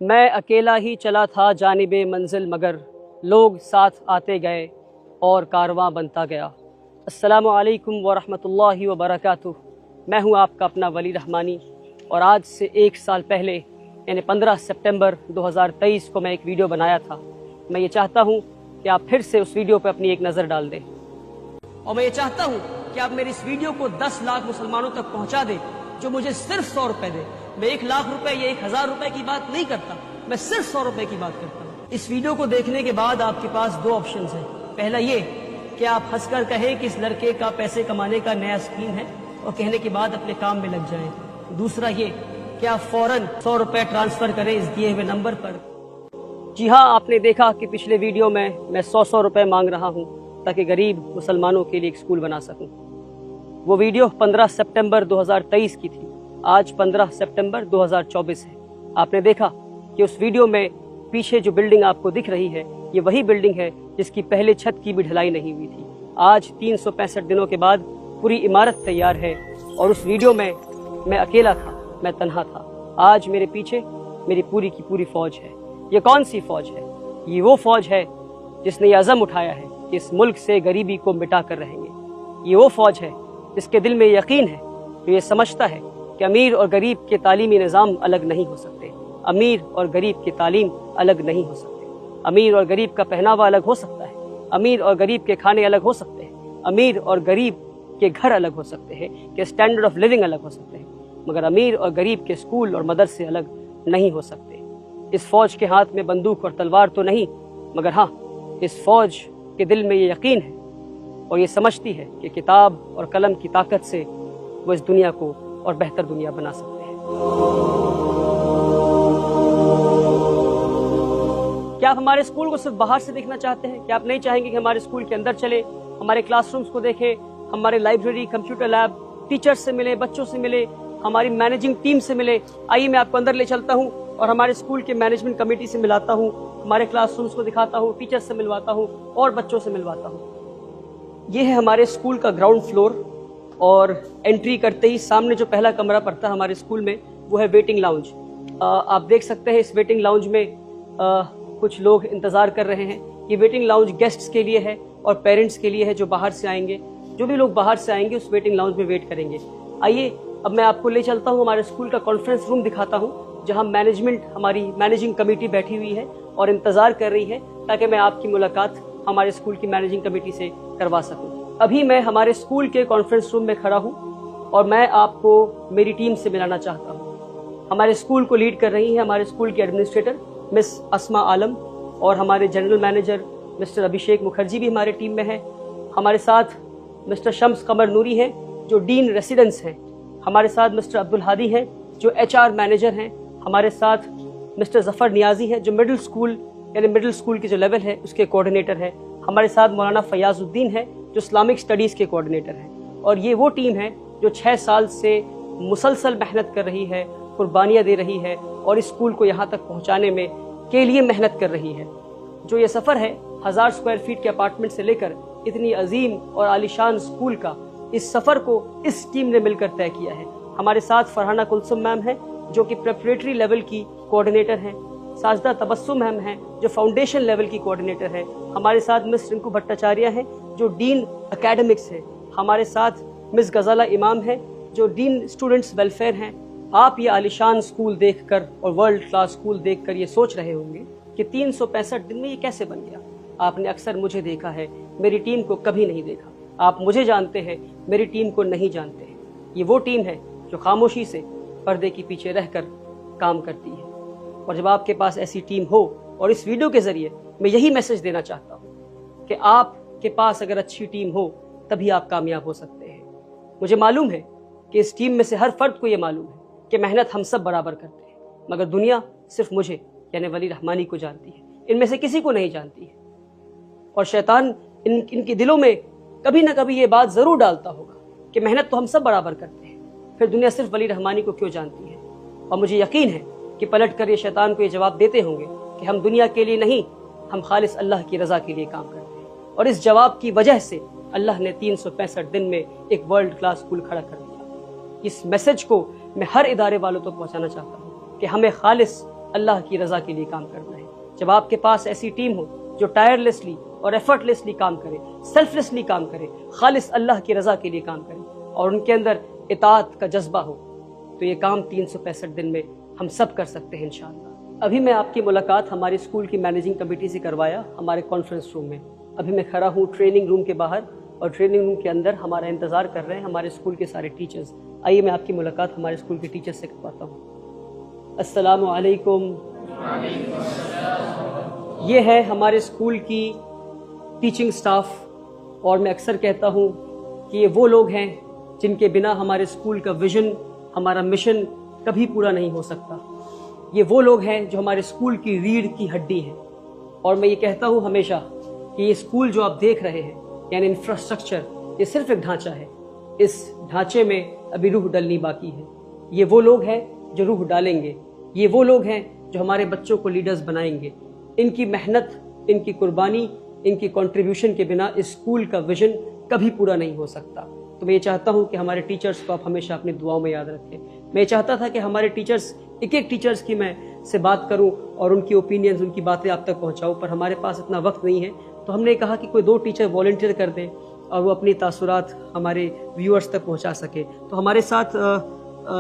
میں اکیلا ہی چلا تھا جانب منزل مگر لوگ ساتھ آتے گئے اور کارواں بنتا گیا۔ السلام علیکم ورحمۃ اللہ وبرکاتہ۔ میں ہوں آپ کا اپنا ولی رحمانی، اور آج سے 1 سال پہلے یعنی 15 سپٹمبر 2023 کو میں ایک ویڈیو بنایا تھا۔ میں یہ چاہتا ہوں کہ آپ پھر سے اس ویڈیو پہ اپنی ایک نظر ڈال دیں، اور میں یہ چاہتا ہوں کہ آپ میری اس ویڈیو کو 10 لاکھ مسلمانوں تک پہنچا دیں جو مجھے صرف 100 روپے دیں۔ میں 1 لاکھ روپے یا 1000 روپے کی بات نہیں کرتا، میں صرف 100 روپے کی بات کرتا ہوں۔ اس ویڈیو کو دیکھنے کے بعد آپ کے پاس 2 آپشنز ہیں۔ پہلا یہ کہ آپ ہنس کر کہیں کہ اس لڑکے کا پیسے کمانے کا نیا اسکیم ہے، اور کہنے کے بعد اپنے کام میں لگ جائیں۔ دوسرا یہ کہ آپ فوراً 100 روپے ٹرانسفر کریں اس دیے ہوئے نمبر پر۔ جی ہاں، آپ نے دیکھا کہ پچھلے ویڈیو میں 100 روپے مانگ رہا ہوں تاکہ غریب مسلمانوں کے لیے ایک اسکول بنا سکوں۔ وہ ویڈیو 15 سپٹمبر 2023 کی تھی، آج 15 سپٹمبر 2024 ہے۔ آپ نے دیکھا کہ اس ویڈیو میں پیچھے جو بلڈنگ آپ کو دکھ رہی ہے، یہ وہی بلڈنگ ہے جس کی پہلے چھت کی بھی ڈھلائی نہیں ہوئی تھی۔ آج 365 دنوں کے بعد پوری عمارت تیار ہے، اور اس ویڈیو میں اکیلا تھا، میں تنہا تھا۔ آج میرے پیچھے میری پوری کی پوری فوج ہے۔ یہ کون سی فوج ہے؟ یہ وہ فوج ہے جس نے یہ عزم اٹھایا ہے کہ اس ملک سے غریبی کو مٹا کر رہیں گے۔ یہ وہ فوج ہے جس کے دل میں یقین ہے، جو یہ سمجھتا ہے کہ امیر اور غریب کے تعلیمی نظام الگ نہیں ہو سکتے، امیر اور غریب کی تعلیم الگ نہیں ہو سکتے، امیر اور غریب کا پہناوا الگ ہو سکتا ہے، امیر اور غریب کے کھانے الگ ہو سکتے ہیں، امیر اور غریب کے گھر الگ ہو سکتے ہیں، کہ اسٹینڈرڈ آف لیونگ الگ ہو سکتے ہیں، مگر امیر اور غریب کے اسکول اور مدرسے الگ نہیں ہو سکتے۔ اس فوج کے ہاتھ میں بندوق اور تلوار تو نہیں، مگر ہاں، اس فوج کے دل میں یہ یقین ہے اور یہ سمجھتی ہے کہ کتاب اور قلم کی طاقت سے وہ اس دنیا کو اور بہتر دنیا بنا سکتے ہیں۔ کیا آپ ہمارے اسکول کو صرف باہر سے دیکھنا چاہتے ہیں؟ کیا آپ نہیں چاہیں گے کہ ہمارے اسکول کے اندر چلے، ہمارے کلاس رومز کو دیکھیں، ہمارے لائبریری، کمپیوٹر لیب، ٹیچرز سے ملے، بچوں سے ملے، ہماری مینیجنگ ٹیم سے ملے؟ آئیے میں آپ کو اندر لے چلتا ہوں اور ہمارے اسکول کے مینجمنٹ کمیٹی سے ملاتا ہوں، ہمارے کلاس رومز کو دکھاتا ہوں، ٹیچرز سے ملواتا ہوں اور بچوں سے ملواتا ہوں۔ یہ ہے ہمارے اسکول کا گراؤنڈ فلور، اور انٹری کرتے ہی سامنے جو پہلا کمرہ پڑتا ہے ہمارے اسکول میں، وہ ہے ویٹنگ لاؤنج۔ آپ دیکھ سکتے ہیں اس ویٹنگ لاؤنج میں کچھ لوگ انتظار کر رہے ہیں۔ یہ ویٹنگ لاؤنج گیسٹس کے لیے ہے اور پیرنٹس کے لیے ہے جو باہر سے آئیں گے۔ جو بھی لوگ باہر سے آئیں گے اس ویٹنگ لاؤنج میں ویٹ کریں گے۔ آئیے اب میں آپ کو لے چلتا ہوں، ہمارے اسکول کا کانفرنس روم دکھاتا ہوں، جہاں مینجمنٹ، ہماری مینیجنگ کمیٹی بیٹھی ہوئی ہے اور انتظار کر رہی ہے تاکہ میں آپ کی ملاقات ہمارے اسکول کی مینیجنگ کمیٹی سے کروا سکوں۔ ابھی میں ہمارے اسکول کے کانفرنس روم میں کھڑا ہوں اور میں آپ کو میری ٹیم سے ملانا چاہتا ہوں۔ ہمارے اسکول کو لیڈ کر رہی ہیں ہمارے اسکول کی ایڈمنسٹریٹر مس اسما عالم، اور ہمارے general manager mister Abhishek Mukherjee بھی ہمارے ٹیم میں ہیں۔ ہمارے ساتھ مسٹر شمس قمر نوری ہیں جو ڈین ریسیڈنس ہیں۔ ہمارے ساتھ مسٹر عبدالہادی ہیں جو HR مینیجر ہیں۔ ہمارے ساتھ مسٹر ظفر نیازی ہیں جو مڈل اسکول یعنی مڈل اسکول کی جو لیول ہے اس کے کوآرڈینیٹر ہیں۔ ہمارے ساتھ مولانا فیاض الدین ہے جو اسلامک اسٹڈیز کے کوآرڈینیٹر ہیں۔ اور یہ وہ ٹیم ہے جو 6 سال سے مسلسل محنت کر رہی ہے، قربانیاں دے رہی ہے، اور اس اسکول کو یہاں تک پہنچانے میں کے لیے محنت کر رہی ہے۔ جو یہ سفر ہے 1000 اسکوائر فیٹ کے اپارٹمنٹ سے لے کر اتنی عظیم اور عالیشان اسکول کا، اس سفر کو اس ٹیم نے مل کر طے کیا ہے۔ ہمارے ساتھ فرحانہ کلثوم میم ہیں جو کہ پریپریٹری لیول کی کوآرڈینیٹر ہیں، ساجدہ تبسم میم ہیں جو فاؤنڈیشن لیول کی کوآرڈینیٹر ہیں، ہمارے ساتھ مس رنکو بھٹاچاریہ ہیں جو ڈین اکیڈمکس ہیں، ہمارے ساتھ مس غزالہ امام ہیں جو ڈین اسٹوڈنٹس ویلفیئر ہیں۔ آپ یہ عالیشان اسکول دیکھ کر اور ورلڈ کلاس اسکول دیکھ کر یہ سوچ رہے ہوں گے کہ 365 دن میں یہ کیسے بن گیا۔ آپ نے اکثر مجھے دیکھا ہے، میری ٹیم کو کبھی نہیں دیکھا۔ آپ مجھے جانتے ہیں، میری ٹیم کو نہیں جانتے ہیں۔ یہ وہ ٹیم ہے جو خاموشی سے پردے کے پیچھے رہ کر کام کرتی ہے۔ اور جب آپ کے پاس ایسی ٹیم ہو، اور اس ویڈیو کے ذریعے میں یہی میسج دینا چاہتا ہوں کہ آپ کے پاس اگر اچھی ٹیم ہو تبھی آپ کامیاب ہو سکتے ہیں۔ مجھے معلوم ہے کہ اس ٹیم میں سے ہر فرد کو یہ معلوم ہے کہ محنت ہم سب برابر کرتے ہیں، مگر دنیا صرف مجھے یعنی ولی رحمانی کو جانتی ہے، ان میں سے کسی کو نہیں جانتی ہے۔ اور شیطان ان کے دلوں میں کبھی نہ کبھی یہ بات ضرور ڈالتا ہوگا کہ محنت تو ہم سب برابر کرتے ہیں، پھر دنیا صرف ولی رحمانی کو کیوں جانتی ہے؟ اور مجھے یقین ہے کہ پلٹ کر یہ شیطان کو یہ جواب دیتے ہوں گے کہ ہم دنیا کے لیے نہیں، ہم خالص اللہ کی رضا کے لیے کام کرتے ہیں۔ اور اس جواب کی وجہ سے اللہ نے 365 دن میں ایک ورلڈ کلاس اسکول کھڑا کر دیا۔ اس میسج کو میں ہر ادارے والوں تک پہنچانا چاہتا ہوں کہ ہمیں خالص اللہ کی رضا کے لیے کام کرنا ہے. جب آپ کے پاس ایسی ٹیم ہو جو ٹائرلیسلی اور ایفرٹلیسلی کام کرے, سیلفلیسلی کام کرے, خالص اللہ کی رضا کے لیے کام کرے, اور ان کے اندر اطاعت کا جذبہ ہو, تو یہ کام 365 دن میں ہم سب کر سکتے ہیں انشاءاللہ. ابھی میں آپ کی ملاقات ہماری اسکول کی مینیجنگ کمیٹی سے کروایا ہمارے کانفرنس روم میں. ابھی میں کھڑا ہوں ٹریننگ روم کے باہر, اور ٹریننگ روم کے اندر ہمارا انتظار کر رہے ہیں ہمارے اسکول کے سارے ٹیچرز. آئیے میں آپ کی ملاقات ہمارے اسکول کے ٹیچرز سے کرواتا ہوں. السلام علیکم. یہ ہے ہمارے اسکول کی ٹیچنگ سٹاف, اور میں اکثر کہتا ہوں کہ یہ وہ لوگ ہیں جن کے بنا ہمارے اسکول کا ویژن, ہمارا مشن کبھی پورا نہیں ہو سکتا. یہ وہ لوگ ہیں جو ہمارے اسکول کی ریڑھ کی ہڈی ہیں. اور میں یہ کہتا ہوں ہمیشہ کہ یہ اسکول جو آپ دیکھ رہے ہیں, یعنی انفراسٹرکچر, یہ صرف ایک ڈھانچہ ہے. اس ڈھانچے میں ابھی روح ڈلنی باقی ہے. یہ وہ لوگ ہیں جو روح ڈالیں گے. یہ وہ لوگ ہیں جو ہمارے بچوں کو لیڈرز بنائیں گے. ان کی محنت, ان کی قربانی, ان کی کنٹریبیوشن کے بنا اس اسکول کا ویژن کبھی پورا نہیں ہو سکتا. تو میں یہ چاہتا ہوں کہ ہمارے ٹیچرز کو آپ ہمیشہ اپنی دعاؤں میں یاد رکھیں. میں یہ چاہتا تھا کہ ہمارے ٹیچرز, ایک ایک ٹیچرز کی میں سے بات کروں اور ان کی اوپینینز, ان کی باتیں آپ تک پہنچاؤں, پر ہمارے پاس اتنا وقت نہیں ہے. تو ہم نے کہا کہ کوئی 2 ٹیچر والنٹیئر کر دیں اور وہ اپنی تاثرات ہمارے ویورز تک پہنچا سکے. تو ہمارے ساتھ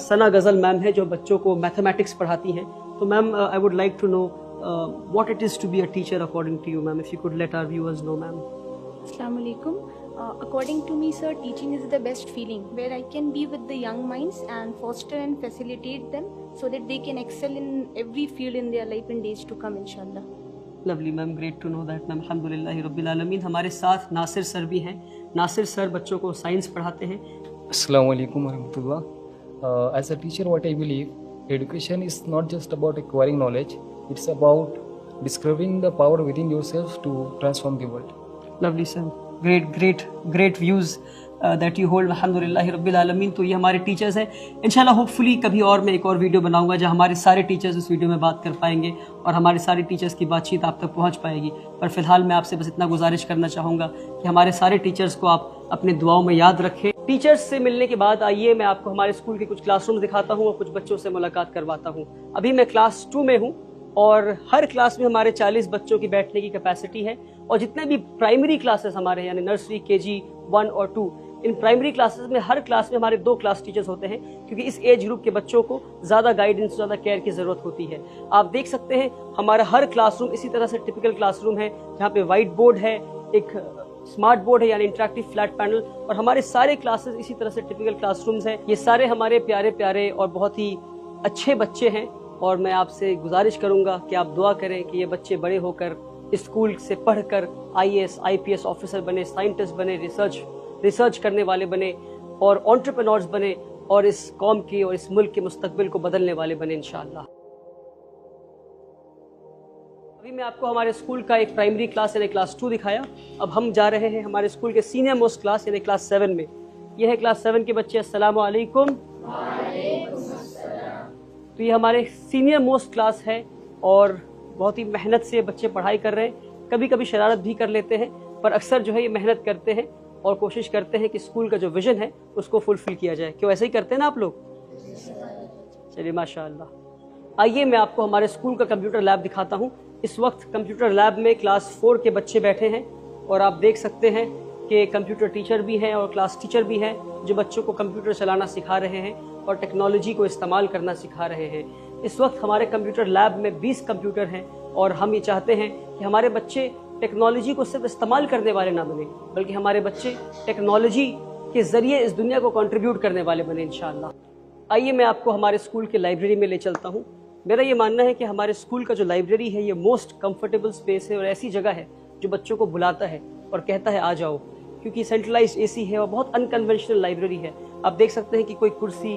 ثنا غزل میم ہے جو بچوں کو میتھمیٹکس پڑھاتی ہیں. تو ma'am, I would like to know what it is to be a teacher according to you, ma'am, if you could let our viewers know, ma'am. Assalamu alaikum. According to me, sir, teaching is the best feeling where I can be with the young minds and foster and facilitate them so that they can excel in every field in their life in days to come, inshallah. Lovely, ma'am. Great to know that, ma'am. Alhamdulillahi Rabbil Alameen. ہمارے ساتھ ناصر سر بھی ہیں. ناصر سر بچوں کو science پڑھاتے ہیں. Assalamu alaikum warahmatullah. As a teacher, what I believe, education is not just about acquiring knowledge. It's about discovering the power within yourself to transform the world. Lovely, sir. Great views that you hold. Alhamdulillah Rabbil Alameen. تو یہ ہمارے teachers ہیں. انشاءاللہ hopefully کبھی اور میں ایک اور ویڈیو بناؤں گا جہاں ہمارے سارے ٹیچرز اس ویڈیو میں بات کر پائیں گے اور ہمارے سارے ٹیچرز کی بات چیت آپ تک پہنچ پائے گی. پر فی الحال میں آپ سے بس اتنا گزارش کرنا چاہوں گا کہ ہمارے سارے ٹیچرز کو آپ اپنے دعاؤں میں یاد رکھیں. ٹیچرز سے ملنے کے بعد آئیے میں آپ کو ہمارے اسکول کے کچھ کلاس روم دکھاتا ہوں اور کچھ بچوں سے ملاقات کرواتا ہوں. ابھی میں کلاس 2 میں ہوں اور ہر کلاس میں ہمارے 40 بچوں کی بیٹھنے کی کیپیسٹی ہے. اور جتنے بھی پرائمری کلاسز ہمارے یعنی نرسری, KG 1 اور 2, ان پرائمری کلاسز میں ہر کلاس میں ہمارے 2 کلاس ٹیچرز ہوتے ہیں کیونکہ اس ایج گروپ کے بچوں کو زیادہ گائیڈنس, زیادہ کیئر کی ضرورت ہوتی ہے. آپ دیکھ سکتے ہیں ہمارا ہر کلاس روم اسی طرح سے ٹپیکل کلاس روم ہے جہاں پہ وائٹ بورڈ ہے, ایک اسمارٹ بورڈ ہے یعنی انٹریکٹیو فلیٹ پینل, اور ہمارے سارے کلاسز اسی طرح سے ٹپیکل کلاس رومز ہیں. یہ سارے ہمارے پیارے اور بہت ہی اچھے بچے ہیں اور میں آپ سے گزارش کروں گا کہ آپ دعا کریں کہ یہ بچے بڑے ہو کر اسکول سے پڑھ کر IAS IPS آفیسر بنے, سائنٹسٹ بنے, ریسرچ کرنے والے بنے اور انٹرپرینورز بنے اور اس قوم کی اور اس ملک کے مستقبل کو بدلنے والے بنے انشاءاللہ. ابھی میں آپ کو ہمارے اسکول کا ایک پرائمری کلاس یعنی کلاس 2 دکھایا. اب ہم جا رہے ہیں ہمارے اسکول کے سینئر موسٹ کلاس یعنی کلاس 7 میں. یہ ہے کلاس 7 کے بچے. السلام علیکم. تو یہ ہمارے سینئر موسٹ کلاس ہے اور بہت ہی محنت سے بچے پڑھائی کر رہے ہیں. کبھی کبھی شرارت بھی کر لیتے ہیں پر اکثر جو ہے یہ محنت کرتے ہیں اور کوشش کرتے ہیں کہ اسکول کا جو ویژن ہے اس کو فلفل کیا جائے. کیوں ایسے ہی کرتے ہیں نا آپ لوگ؟ چلیے ماشاء اللہ. آئیے میں آپ کو ہمارے اسکول کا کمپیوٹر لیب دکھاتا ہوں. اس وقت کمپیوٹر لیب میں کلاس 4 کے بچے بیٹھے ہیں اور آپ دیکھ سکتے ہیں کہ کمپیوٹر ٹیچر بھی ہیں اور کلاس ٹیچر بھی ہیں جو بچوں کو کمپیوٹر چلانا سکھا رہے ہیں اور ٹیکنالوجی کو استعمال کرنا سکھا رہے ہیں. اس وقت ہمارے کمپیوٹر لیب میں 20 کمپیوٹر ہیں اور ہم یہ چاہتے ہیں کہ ہمارے بچے ٹیکنالوجی کو صرف استعمال کرنے والے نہ بنیں بلکہ ہمارے بچے ٹیکنالوجی کے ذریعے اس دنیا کو کنٹریبیوٹ کرنے والے بنیں انشاءاللہ. آئیے میں آپ کو ہمارے اسکول کے لائبریری میں لے چلتا ہوں. میرا یہ ماننا ہے کہ ہمارے اسکول کا جو لائبریری ہے یہ موسٹ کمفرٹیبل سپیس ہے اور ایسی جگہ ہے جو بچوں کو بلاتا ہے اور کہتا ہے آ جاؤ, کیونکہ سینٹرلائزڈ AC ہے اور بہت انکنونشنل لائبریری ہے. آپ دیکھ سکتے ہیں کہ کوئی کرسی,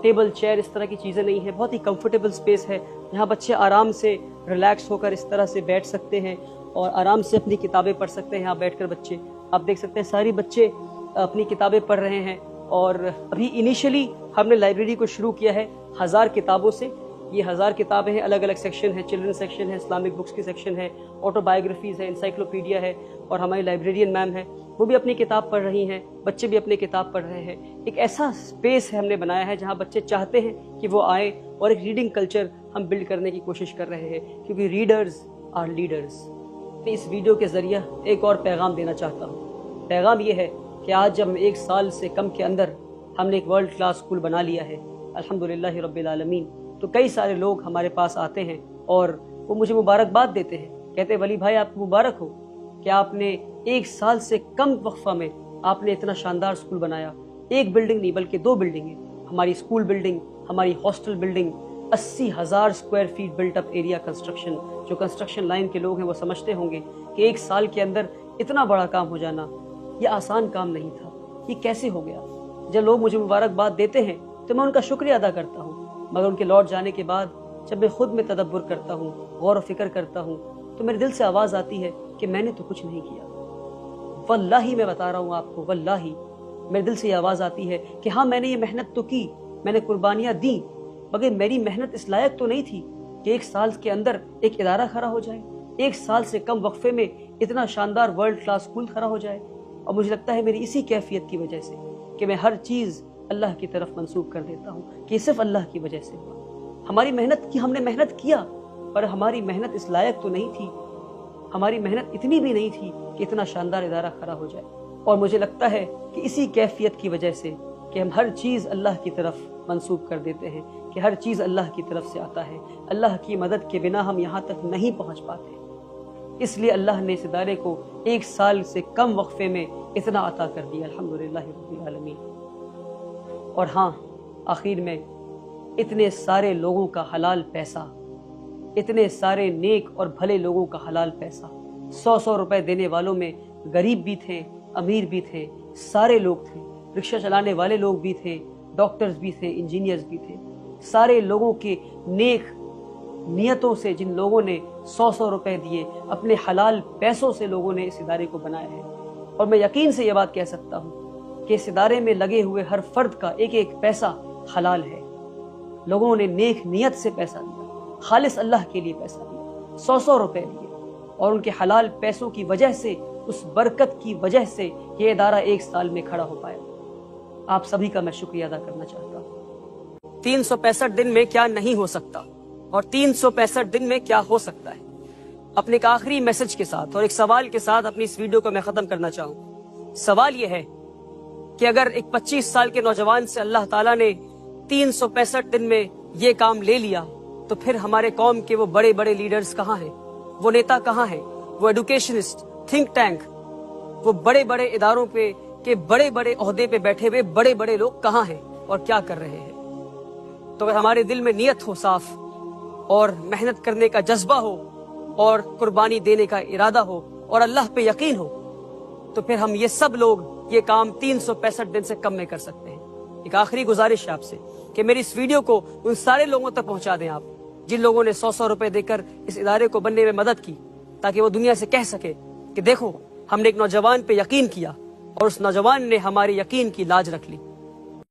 ٹیبل, چیئر اس طرح کی چیزیں نہیں ہیں. بہت ہی کمفرٹیبل سپیس ہے جہاں بچے آرام سے ریلیکس ہو کر اس طرح سے بیٹھ سکتے ہیں اور آرام سے اپنی کتابیں پڑھ سکتے ہیں. یہاں بیٹھ کر بچے آپ دیکھ سکتے ہیں ساری بچے اپنی کتابیں پڑھ رہے ہیں. اور ابھی انیشلی ہم نے لائبریری کو شروع کیا ہے 1000 کتابوں سے. یہ 1000 کتابیں ہیں, الگ الگ سیکشن ہے, چلڈرن سیکشن ہے, اسلامک بکس کی سیکشن ہے, آٹو بایوگرافیز ہے, انسائکلوپیڈیا ہے اور ہماری لائبریرین میم ہے وہ بھی اپنی کتاب پڑھ رہی ہیں, بچے بھی اپنی کتاب پڑھ رہے ہیں. ایک ایسا اسپیس ہے ہم نے بنایا ہے جہاں بچے چاہتے ہیں کہ وہ آئیں اور ایک ریڈنگ کلچر ہم بلڈ کرنے کی کوشش کر رہے ہیں، کیونکہ ریڈرز آر لیڈرز۔ میں اس ویڈیو کے ذریعہ ایک اور پیغام دینا چاہتا ہوں۔ پیغام یہ ہے کہ آج جب 1 سال سے کم کے اندر ہم نے ایک ورلڈ کلاس اسکول بنا لیا ہے، الحمدللہ رب العالمین، تو کئی سارے لوگ ہمارے پاس آتے ہیں اور وہ مجھے مبارکباد دیتے ہیں، کہتے ہیں ولی بھائی آپ کو مبارک ہو کہ آپ نے 1 سال سے کم وقفہ میں آپ نے اتنا شاندار اسکول بنایا۔ ایک بلڈنگ نہیں بلکہ 2 بلڈنگیں، ہماری اسکول بلڈنگ، ہماری hostel building, 80,000 square feet built up area construction. جو کنسٹرکشن لائن کے لوگ ہیں وہ سمجھتے ہوں گے کہ 1 سال کے اندر اتنا بڑا کام ہو جانا یہ آسان کام نہیں تھا، یہ کیسے ہو گیا؟ جب لوگ مجھے مبارکباد دیتے ہیں تو میں ان کا شکریہ ادا کرتا ہوں، مگر ان کے لوٹ جانے کے بعد جب میں خود میں تدبر کرتا ہوں، غور و فکر کرتا ہوں، تو میرے دل سے آواز آتی ہے کہ میں نے تو کچھ نہیں کیا۔ واللہ میں بتا رہا ہوں آپ کو، واللہ میرے دل سے یہ آواز آتی ہے کہ ہاں میں نے یہ محنت تو کی، میں نے قربانیاں دیں، مگر میری محنت اس لائق تو نہیں تھی کہ 1 سال کے اندر ایک ادارہ کھڑا ہو جائے، 1 سال سے کم وقفے میں اتنا شاندار ورلڈ کلاس اسکول کھڑا ہو جائے۔ اور مجھے لگتا ہے میری اسی کیفیت کی وجہ سے کہ میں ہر چیز اللہ کی طرف منسوب کر دیتا ہوں کہ یہ صرف اللہ کی وجہ سے ہوا۔ ہماری محنت کی، ہم نے محنت کیا، پر ہماری محنت اس لائق تو نہیں تھی، ہماری محنت اتنی بھی نہیں تھی کہ اتنا شاندار ادارہ کھڑا ہو جائے۔ اور مجھے لگتا ہے کہ اسی کیفیت کی وجہ سے کہ ہم ہر چیز اللہ کی طرف منسوب کر دیتے ہیں، کہ ہر چیز اللہ کی طرف سے آتا ہے، اللہ کی مدد کے بنا ہم یہاں تک نہیں پہنچ پاتے، اس لیے اللہ نے اس ادارے کو 1 سال سے کم وقفے میں اتنا عطا کر دیا، الحمدللہ رب العالمین۔ اور ہاں، آخر میں اتنے سارے لوگوں کا حلال پیسہ، اتنے سارے نیک اور بھلے لوگوں کا حلال پیسہ، 100 روپے دینے والوں میں غریب بھی تھے، امیر بھی تھے، سارے لوگ تھے، رکشہ چلانے والے لوگ بھی تھے، ڈاکٹرز بھی تھے، انجینئرز بھی تھے، سارے لوگوں کے نیک نیتوں سے جن لوگوں نے 100 روپے دیے، اپنے حلال پیسوں سے لوگوں نے اس ادارے کو بنایا ہے۔ اور میں یقین سے یہ بات کہہ سکتا ہوں کہ اس ادارے میں لگے ہوئے ہر فرد کا ایک ایک پیسہ حلال ہے، لوگوں نے نیک نیت سے پیسہ دیا، خالص اللہ کے لیے پیسہ دیا، 100 روپے دیے، اور ان کے حلال پیسوں کی وجہ سے، اس برکت کی وجہ سے یہ ادارہ 1 سال میں کھڑا ہو پایا۔ آپ سبھی کا میں شکریہ ادا کرنا چاہتا ہوں۔ 365 دن میں کیا نہیں ہو سکتا اور 365 دن میں کیا ہو سکتا ہے۔ اپنے ایک آخری میسج کے ساتھ اور ایک سوال کے ساتھ اپنی اس ویڈیو کو میں ختم کرنا چاہوں۔ سوال یہ ہے کہ اگر ایک 25 سال کے نوجوان سے اللہ تعالیٰ نے 365 دن میں یہ کام لے لیا، تو پھر ہمارے قوم کے وہ بڑے بڑے لیڈرز کہاں ہیں؟ وہ نیتا کہاں ہیں؟ وہ ایڈوکیشنسٹ، تھنک ٹینک، وہ بڑے بڑے اداروں پہ کے بڑے بڑے عہدے پہ بیٹھے ہوئے بڑے بڑے لوگ کہاں ہیں اور کیا کر رہے ہیں؟ تو اگر ہمارے دل میں نیت ہو صاف، اور محنت کرنے کا جذبہ ہو، اور قربانی دینے کا ارادہ ہو، اور اللہ پہ یقین ہو، تو پھر ہم یہ سب لوگ یہ کام 365 دن سے کم میں کر سکتے ہیں۔ ایک آخری گزارش ہے آپ سے کہ میری اس ویڈیو کو ان سارے لوگوں تک پہنچا دیں آپ، جن لوگوں نے 100 روپے دے کر اس ادارے کو بننے میں مدد کی، تاکہ وہ دنیا سے کہہ سکے کہ دیکھو ہم نے ایک نوجوان پہ یقین کیا اور اس نوجوان نے ہمارے یقین کی لاج رکھ لی۔